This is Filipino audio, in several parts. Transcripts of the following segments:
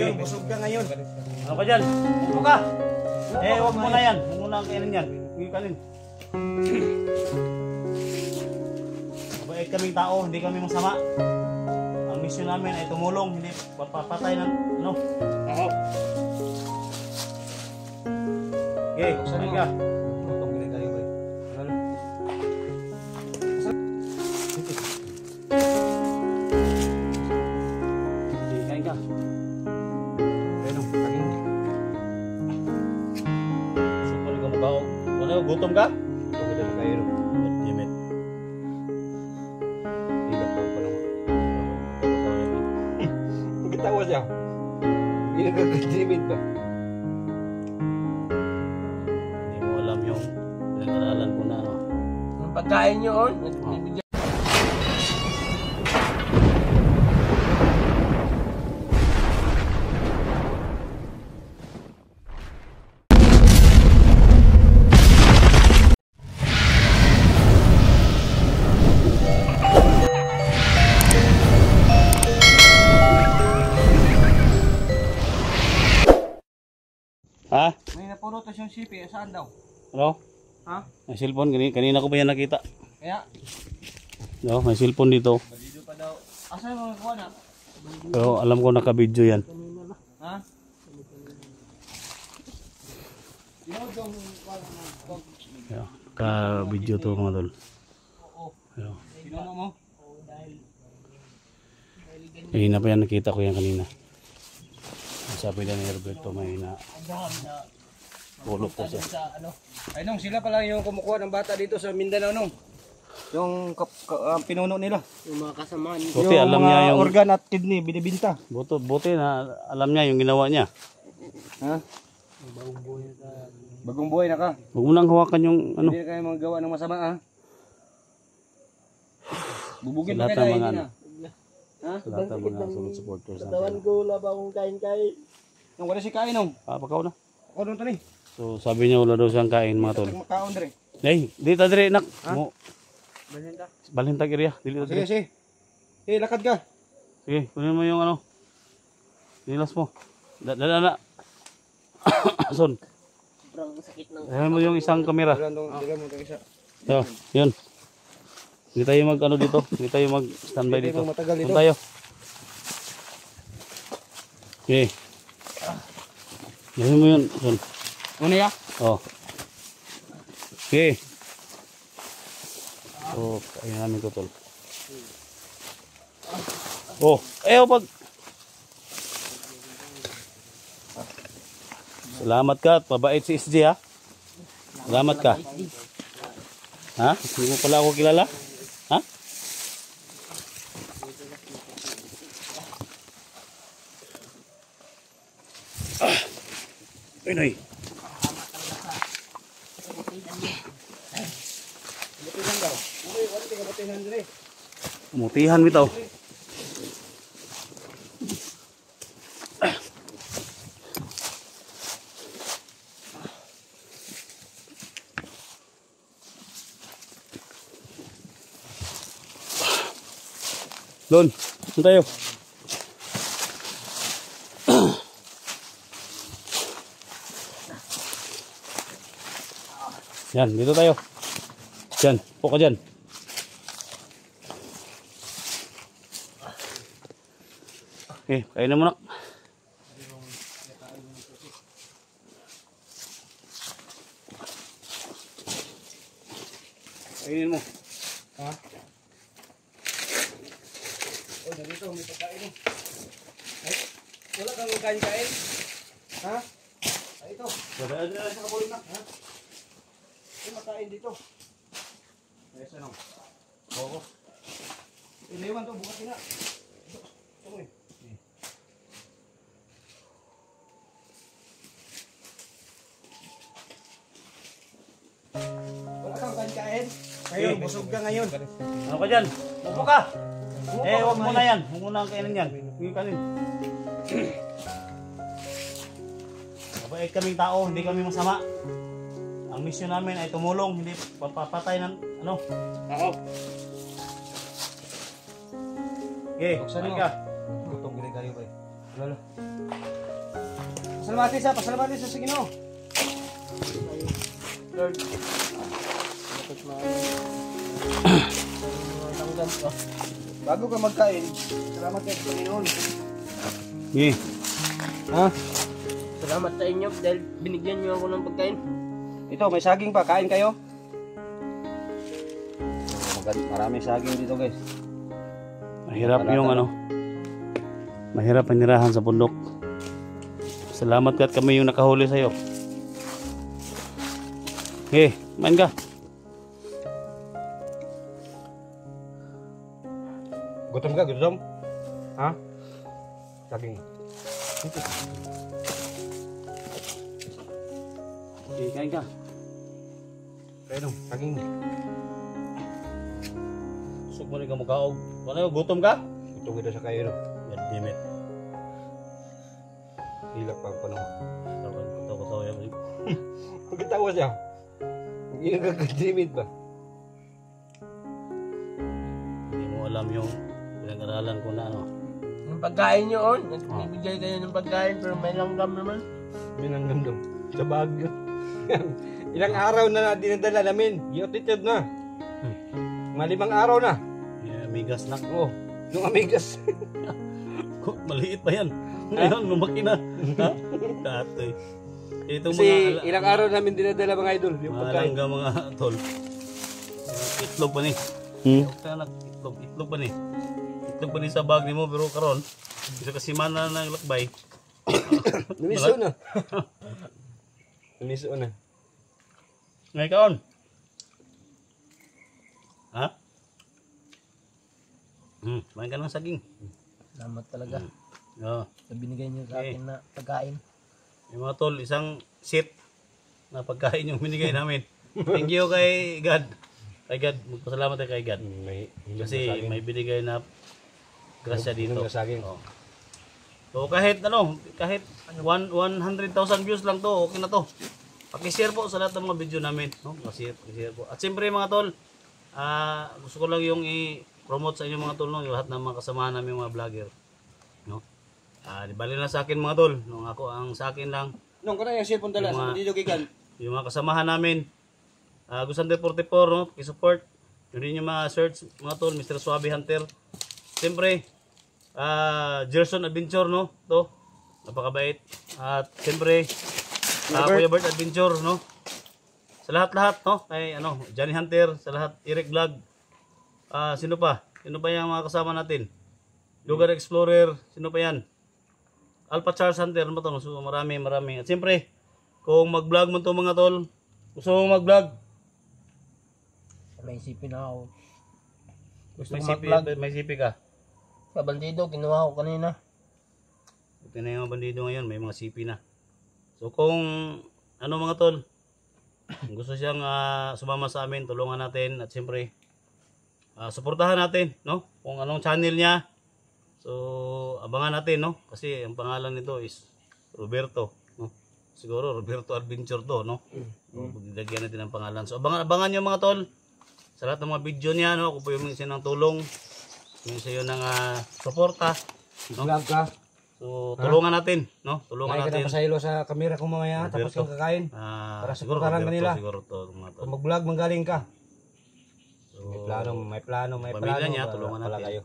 ngayon, busog ka ngayon. Ano ka dyan? Upo ka! Eh, huwag mo na yan. Huwag mo na ang kainin yan. Huwag yung kanin. Mabait kaming tao, hindi kami masama. Ang misyon namin ay tumulong, hindi papatay ng ano. Oo. Okay, kain ka. Kain ka. Supal ka mukha ko. Ano, gutom ka? Gutom na kayo. Dimit. Hilap ka pa naman. Nagkatawa siya. Hindi nagkakadimit ba? Hindi mo alam yung pinag-aralan ko na ano. Ang pagkain nyo, oh. Ha? May napulutos yung sipi, saan daw? Ano? Ha? May cellphone, kanina ko pa yan nakita. Kaya? No, may cellphone dito. Balido pa daw. Asan mo nakuha na? Pero alam ko naka-video yan. Ha? Yeah, naka-video to mga tol. Yeah. Pinuno mo? Kanina pa yan nakita ko yan kanina. Sabi na ni Herberto may na tulog po siya. Ay nung sila pala yung kumukuha ng bata dito sa Mindanao nung. Yung pinuno nila. Yung mga kasamaan. Buti yung alam mga niya yung organ at kidney binibinta. buti na alam niya yung ginawa niya. Ha? Bagong buhay na ka. Huwag mo nang hawakan yung ano. Hindi na kayo magawa ng masama ha. Bubugin Sa pa lahat kayo ng mga na. ano. Ha? Sa lahat ng mga solid supporters Katawan natin. ko wala ba akong kain-kain. Nung wala si kain nung. Pakaw na. Ako nung tani. So sabi niya wala daw siyang kain mga tol. Makaon dre. Hey, dito dire nak. Mo Balinda. Balintag area. Dili Sige, dire. sige. Hey, lakad ka. Sige, kunin mo yung ano. Nilas mo. Dala. Son. Sobrang sakit ng... Dala mo yung isang kamera. Dala mo itong isa. So, yun. Hindi tayo mag ano dito. Hindi tayo mag standby Hindi dito. tayo matagal dito. Doon tayo. Okay. Dala mo yun. Son. Ano ya? Oh. Okay. So, kain namin ko tol. Oh, pag salamat ka at mabait si SJ ha. Salamat ka. Ha? Hindi mo pala ako kilala? Ha? Pinoy. Butihan daw. Uy, wala ka butihan dre. Mutihan bitaw. Doon, doon tayo. Yan, dito tayo. Diyan, po ka dyan. Okay, kainin mo na. Kainin mo. Ha? Oh, dito may pagkain mo. Ay, wala kang kain-kain? Ha? Ay, ito. Dala sa kabulit na. Ha? May makain dito. Ay, saan ako? Oo. Iniwan to, bukas na. Ito mo eh. Wala kang kain-kain? Ngayon, busog ka ngayon. Ano ka dyan? Upo ka! Eh, huwag mo na yan. Huwag mo na ang kainin yan. Huwag yung kanin. Mabait kaming tao, hindi kami masama. Ang misyon namin ay tumulong, hindi papatay ng ano. Oo. Okay, Buksan kain mo. ka. Gutom gini kayo ba eh. Lalo. Pasalamatan sa Ginoo. Lord. Dapat mga tanggap ko. Bago ka magkain, salamat kayo sa Panginoon. Sige. Ha? Salamat sa inyo dahil binigyan niyo ako ng pagkain. Ito, may saging pa. Kain kayo. Maraming saging dito guys. Mahirap yung ano. Mahirap ang nirahan sa bundok. Salamat ka at kami yung nakahuli sa'yo. Okay, main ka. Gutom ka, gutom? Ha? Saging. Okay, kain ka. Kaya nung, saging. Susok mo rin ka magkaog. Ano, gutom ka? Gutom kita sa kayo. God damn it. Hilak pa pa nung. Tawa ko sa'yo. Magkatawa siya. Hindi nagkakadimit ba? Hindi mo alam yung pinag-aralan ko na ano. Yung pagkain niyo on, nagbibigay kayo ng pagkain pero may langgam naman. Minanggandong. Sa Baguio. Ilang araw na dinadala namin. Yotitude na. Mga 5 araw na. May amigas na. Oo. Nung amigas. Maliit pa yan. Ngayon, lumaki na. Ha? Dati. Itong Kasi mga ilang araw namin dinadala mga idol. Yung mga pagkain. langga, mga tol. Itlog pa ni. Itlog pa ni. Itlog pa ni sa bag ni mo, pero karon isa kasi mana na naglakbay. Namiso na. Namiso na. Ngay kaon. Ha? Main ka ng saging. Salamat talaga Oo. sa binigay niyo sa akin na pagkain. Yung mga tol, isang seat na pagkain yung binigay namin. Thank you kay God. Kay God, magpasalamat tayo kay God. Kasi may binigay na grasya dito. Oh. So kahit 100,000 views lang to, okay na to. Paki-share po sa lahat ng mga video namin, no? Paki-share po. At siyempre mga tol, gusto ko lang yung i-promote sa inyo mga tol, no? Yung lahat ng mga kasamahan namin mga vlogger, no? Di bali na sa akin mga tol, no? Ako ang sa akin lang, Nung ko na yung cellphone dala sa dito gigan. yung mga kasamahan namin, Gusante 44, no? I-support. Yun din yung mga search mga tol, Mr. Suave Hunter. Siyempre, Gerson Adventure, no? To, napakabait. At siyempre, Kuya Bert Adventure, no? Sa lahat-lahat, no? Kay Johnny Hunter, sa lahat, Eric Vlog. Sino pa? Sino pa yung mga kasama natin? Lugar Explorer, sino pa yan? Alpha Charles Hunter, ano ba to? So, marami. At siyempre, kung mag-vlog mo to mga tol, gusto mo mag-vlog? May isipin na ako. Gusto May ko sipi, mag-vlog. may sipi ka. Sa bandido, ginawa ko kanina. Ito na yung mga bandido ngayon, may mga sipi na. So kung mga tol, kung gusto siyang sumama sa amin, tulungan natin at siyempre suportahan natin, no? Kung anong channel niya. So abangan natin, no? Kasi ang pangalan nito is Roberto, no? Siguro Roberto Adventure to, no? So pagdagyan natin ang pangalan. So abangan niyo mga tol sa lahat ng mga video niya, no? Kung po yung minsan ng tulong, minsan yun ng suporta, no? Vlog ka. So tulungan natin, no? Tulungan Kaya ka natin. na pasaylo sa kamera ko mamaya tapos yung kakain. Para Siguro suportahan kanila. Siguro to mga tol. Kung mag-vlog manggaling ka. So, May plano. pamilya niya, tulungan pala natin. kayo.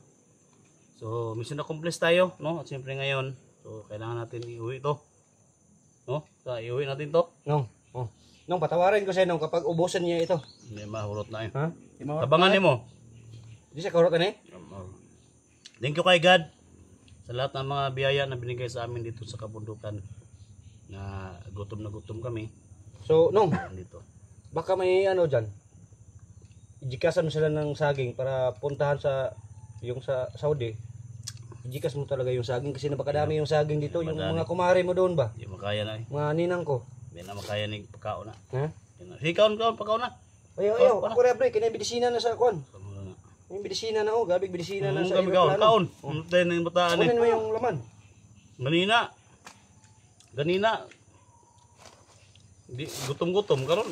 So, mission accomplished tayo, no? At siyempre ngayon, so kailangan natin iuwi to. No? So, iuwi natin to. Nung patawarin ko sa inyo kapag ubusan niya ito. Hindi mahurot na yun. Ha? Tabangan niyo mo. Di siya kahurot na eh. Thank you kay God sa lahat ng mga biyaya na binigay sa amin dito sa kabundukan na gutom kami So, nung dito. baka may dyan. Ijikasan mo sila ng saging para puntahan sa Saudi. Ijikas mo talaga yung saging kasi napakadami yung saging dito. Yung mga kumare mo doon ba? Hindi makaya na eh. Mga ninang ko. Hindi na makaya ni pagkaon na. Ha? Hikaon, pagkaon na. Ayaw. Ako rin, pre. Kaya medisina na sa kon. Sama na. Yung medisina na gabig medisina na sa Kami kaon. Ano tayo na yung bataan eh. Kunin mo yung laman. Ganina. Di, gutom karon.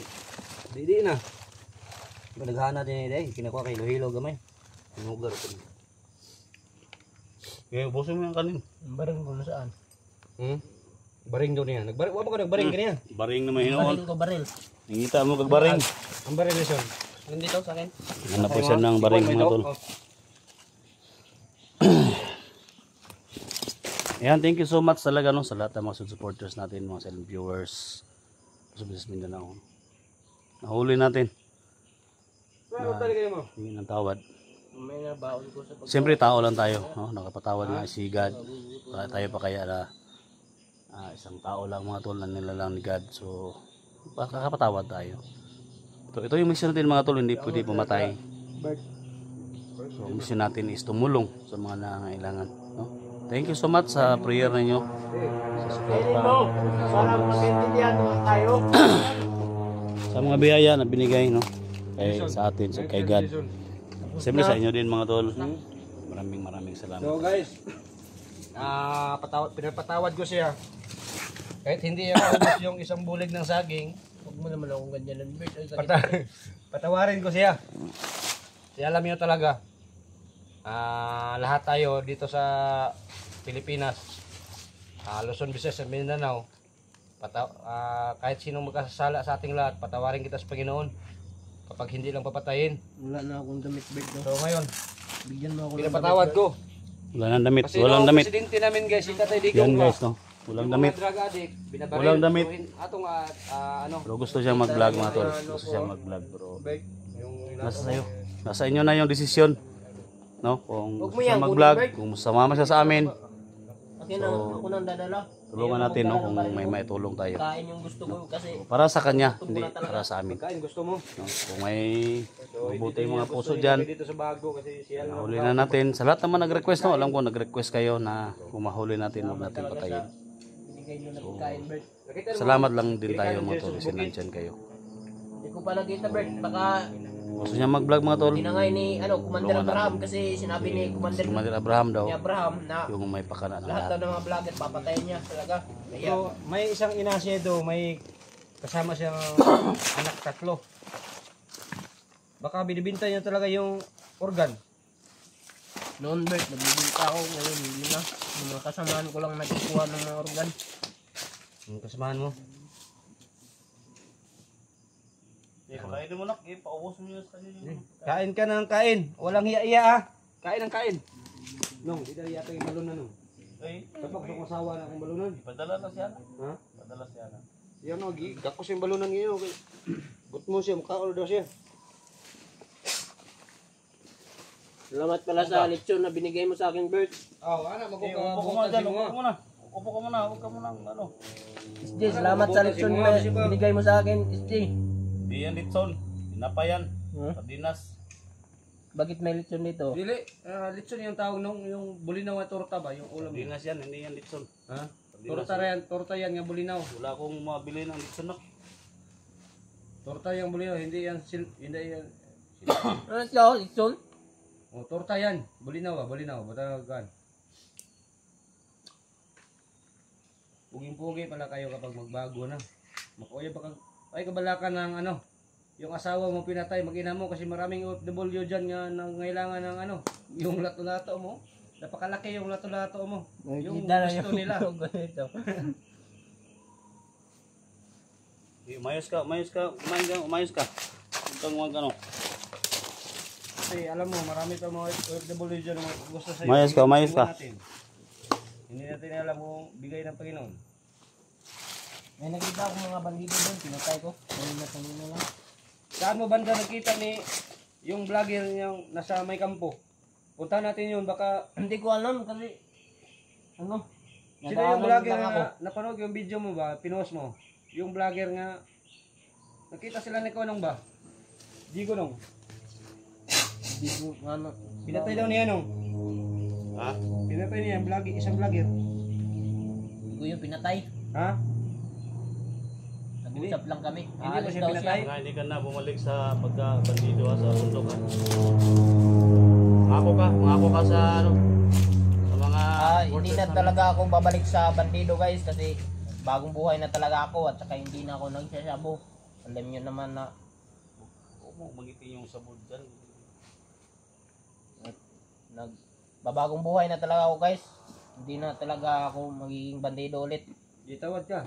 Di na. Naghana din eh. Kinakuha kay Hilo gamay. Inugar ko. Kaya ubusin mo yung kanin. Barang kung saan. Baring daw niya. Nagbaring, wala ko nagbaring kaniya. Baring naman hinoon. Baril ko baril. Nangita mo kag baring. Ang baring na siya. Nandito sa akin. Hanap po siya ng baring mga tol. Ayan, thank you so much talaga no, sa lahat ng mga supporters natin, mga silent viewers sa Business Mindanao. Nahuli natin. Ano talaga mo? Hindi ng tawad. May nabaon ko sa pag... Siyempre tao lang tayo, no? Nakapatawad nga si God. Tayo pa kaya na isang tao lang mga tol na nilalang ni God. So, kakapatawad tayo. Ito yung mission natin mga tol, hindi pwede pumatay. So, ang mission natin is tumulong sa mga nangangailangan. No? Thank you so much sa prayer ninyo. Sa suporta. Para magkaintindihan naman tayo. Sa mga biyaya na binigay no? Sa atin, kay God. Siyempre sa inyo din mga tol. Maraming salamat. So guys, pinapatawad ko siya. Kahit hindi niya maubos yung isang bulig ng saging, Huwag mo naman akong ganyan ng bird. Ay, sakit. patawarin ko siya. Kaya alam niyo talaga, lahat tayo dito sa Pilipinas, Luzon, Visayas, Mindanao, kahit sinong magkasala sa ating lahat, patawarin kita sa Panginoon kapag hindi lang papatayin. Wala na akong damit bird. No? So ngayon, Bigyan mo ako ng pinapatawad ko. Wala nang damit. Kasi Walang noong damit. presidente namin guys, si Tatay Digong. Yan guys, no? Walang Yung damit. mga drug addict, binabaril. Walang damit. Atong ano, Pero gusto siya mag-vlog mga tol. Gusto siya mag-vlog bro. yung Nasa sa'yo. Nasa inyo na yung desisyon. No? Kung Huwag mo gusto siya yan, mag-vlog, kunin, kung sumama siya sa amin, Akin na, ako nang dadala. tulungan natin no kung may maitulong tayo. Kain yung gusto ko kasi Para sa kanya, hindi para sa amin. kain gusto mo. No? Kung may mabuti mga puso dyan, Dito sa bago kasi siya lang. mahuli na natin. Sa lahat naman nag-request, no? Alam ko nag-request kayo na kung mahuli natin, huwag natin patayin. binigay nyo na pagkain bird. Salamat lang din tayo mga tol, kasi nandyan kayo. Hindi ko pa nakita bird. Baka Gusto niya mag-vlog mga tol. tinangay ni Commander Tulungan Abraham kasi sinabi ni Commander Commander Abraham daw, ni Abraham na yung may pakana ng lahat lahat. daw ng mga vlogger papatayin niya talaga. Kaya So, may isang ina siya doon, may kasama siyang anak 3. Baka binibinta niya talaga yung organ. noon bird, nagbibinta ako ngayon hindi na. Yung mga kasamahan ko lang nagkukuha ng mga organ. Yung kasamahan mo. Pakainin mo na, paubos mo yun sa kanya. Kain ka ng kain. Walang hiya-hiya ah. Kain ng kain. Nung, di dali yata yung balunan nung. Ay, Kapag gusto ko sawa na akong balunan. padala na siya na. Ha? Padala siya na. Yan o, gakos yung balunan ngayon. Okay. But mo siya, mukhaol daw siya. Salamat pala sa lechon na binigay mo sa akin bird. Oh, ana, Upo ka muna dyan, upo ka muna. Upo ka muna, huwag ka muna, ano. SJ, salamat sa lechon na binigay mo sa akin, SJ. Di yan litson, pinapayan, Huh? padinas. Bakit may lechon dito? Dili, litson yung tawag nung yung bulinaw at torta ba? Yung ulam yun. Padinas yan, hindi yan litson. Ha? Torta yan nga bulinaw. Wala akong mabili ng litson na. Torta yung bulinaw, hindi yan hindi yan. Ano siya, lechon? Oh, torta yan. Bulinaw ba? Bulinaw. Batagan. Puging-pugi pala kayo kapag magbago na. Makuya pa kang ay kabalakan ng ano. Yung asawa mo pinatay, mag-ina mo kasi maraming OFW dyan nga nangailangan ng ano, yung lato-lato mo. Napakalaki yung lato-lato mo. Yung gusto nila. Ganito. Umayos ka, umayos ka. Huwag kang mag ano. Kasi alam mo, marami pa mga OFW dyan na gusto sa'yo. Umayos ka. Hindi natin alam kung bigay ng Panginoon. May nakita akong mga bandido doon, pinatay ko. Kanina lang. Saan mo banda nakita ni yung vlogger yung nasa may kampo? Punta natin yun, baka Hindi ko alam kasi, ano, sino yung nadaanan vlogger lang ako. nga, napanood yung video mo ba, pinost mo? Yung vlogger nga, nakita sila ni Konong ba? Di ko nung. Hindi ko, ano, Pinatay daw niya nung. Ha? Pinatay niya yung vlogger, isang vlogger. hindi ko yung pinatay. Ha? Nag-usap lang kami. Hindi mo Aalis siya daw pinatay? Nga, hindi ka na bumalik sa pagka-bandido sa bundok ha. Mangako ka sa ano, sa mga Hindi workers na namin. talaga ako babalik sa bandido guys kasi bagong buhay na talaga ako at saka hindi na ako nagsasabo. Alam nyo naman na Huwag mo magitin yung sabod dyan. babagong buhay na talaga ako guys. Hindi na talaga ako magiging bandido ulit. Gitawad ka.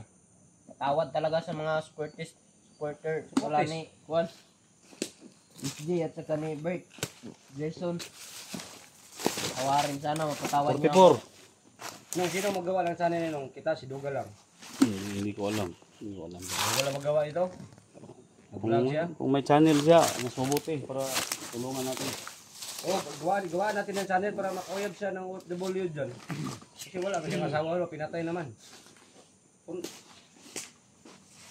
Tawad talaga sa mga supporter. Wala ni Juan. SJ at saka ni Bert. Jason. Tawarin sana, mapatawad niyo ako. 44. Nung sino magawa lang sana nung kita si Duga lang. Hindi ko alam. Hindi ko alam. Duga lang magawa ito. Mag-vlog siya. Kung may channel siya, mas mabuti para tulungan natin. Oh, gawa natin ng channel para makawayab siya ng OFW dyan. Kasi wala kasi asawa, pinatay naman.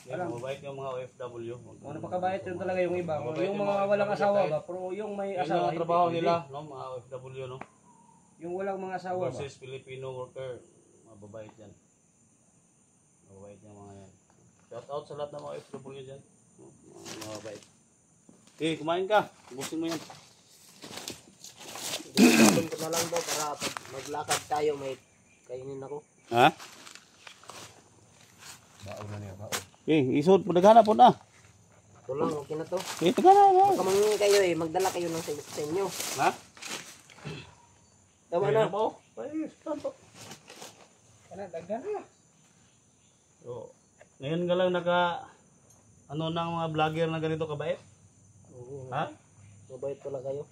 Yan, mabait yung mga OFW. Kung napakabait yun talaga yung iba. Yung mga walang asawa ba, pero yung may Yung asawa, mga trabaho hindi. nila, no, mga OFW, no? Yung walang mga asawa ba. Versus Filipino worker, mababait yan. Mababait yung mga yan. Shout out sa lahat ng mga OFW dyan. No? Mga mababait. Eh, kumain ka. Ubusin mo yan. Tulong ko na lang daw para pag maglakad tayo may kainin ako. Ha? Baon na niya, baon. Eh, isod, padagana po na. Ito lang, okay na to. Eh, tagana na. Kamangin kayo eh, magdala kayo ng sa inyo. Ha? Tama Ayun na. po. Ayos, tanto. Dagdag na. So, ngayon ka lang ano ng mga vlogger na ganito kabait? Oo, Ha? mabait pala kayo.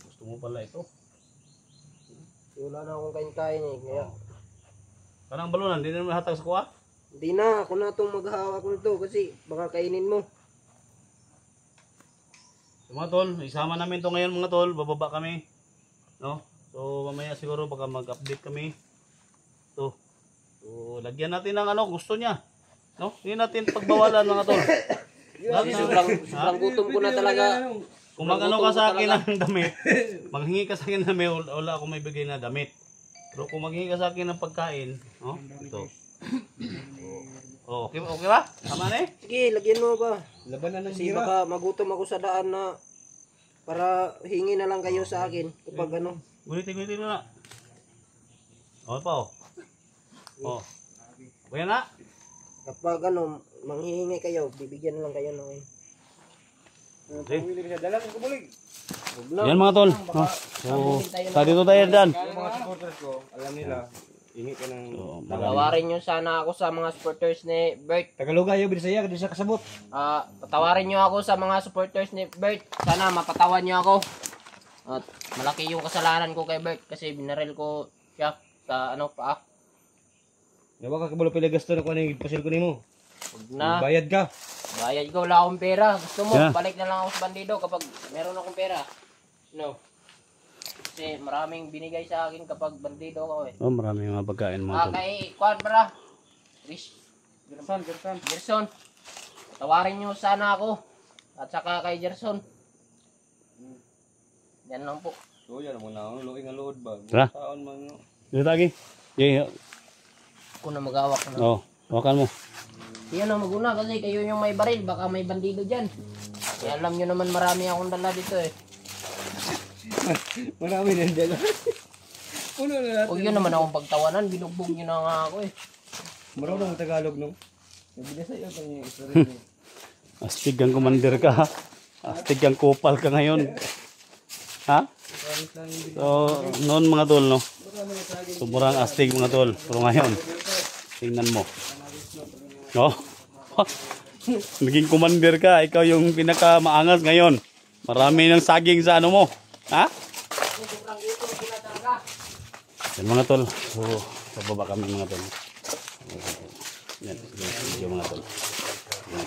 Gusto mo pala ito. Wala na akong kain-kain eh. Kaya, Parang balunan, hindi na naman hatag sa kuha. hindi na, ako na itong maghahawak nito kasi baka kainin mo. So, mga tol, isama namin to ngayon mga tol, bababa kami. No? So mamaya siguro baka mag-update kami. To. So lagyan natin ng ano gusto niya. No? Hindi natin pagbawalan mga tol. Lahat na- Sobrang gutom ko na talaga. Kung mag-ano ka sa akin ng damit, maghingi ka sa akin ng damit, wala akong may bigay na damit. Pero kung maghingi ka sa akin ng pagkain, no? Ito. Oh, okay, okay ba? Tama na eh? Sige, lagyan mo ba? Labanan ng Kasi gira. baka magutom ako sa daan na para hingi na lang kayo sa akin kapag ano. Gulitin na. Okay pa oh. Oh. Kuya na. Kapag ano, manghihingi kayo, bibigyan na lang kayo ng Pumili siya. Dala kong kumulig. Huwag na. Yan mga tol. Oh. So, sa dito tayo dan. Yung mga supporters ko, alam nila. Hingi ka ng... So, Patawarin nyo sana ako sa mga supporters ni Bert. Tagalog ayo, Bisaya, di siya kasabot. Patawarin nyo ako sa mga supporters ni Bert. Sana mapatawan nyo ako. At malaki yung kasalanan ko kay Bert kasi binaril ko siya sa ano paa. Nawa ka kabalo pila gasto na ko ni pasil ko nimo. Huwag na. Bayad ka. Bayad ko, wala akong pera. Gusto mo, Yeah. balik na lang ako sa bandido kapag meron akong pera. No. Kasi maraming binigay sa akin kapag bandido ako eh. Oh, marami mga pagkain mga tol. Kay Kwan para. Rich. Gerson. Gerson. Tawarin nyo sana ako. At saka kay Gerson. Yan lang po. So yan mo na, luing ang load ba. Tara. Taon man. Dito lagi. Yeah. Ako na mag-awak na. Oh, hawakan mo. Yan ang maguna kasi kayo yung may baril. Baka may bandido dyan. Kaya alam nyo naman marami akong dala dito eh. Marami na dala. Puno na natin. Huwag yun naman akong pagtawanan. Binugbog nyo na nga ako eh. Marunong mo Tagalog no. Sabi na sa'yo kanya istorya niya. Astig ang commander ka ha. Astig ang kupal ka ngayon. Ha? So, noon mga tol, no? Sobrang astig mga tol. Pero ngayon, tingnan mo. No? Naging commander ka. Ikaw yung pinaka-maangas ngayon. Marami ng saging sa ano mo. Ha? Yan mga tol. So, bababa kami mga tol. Yan, video mga tol. Yan.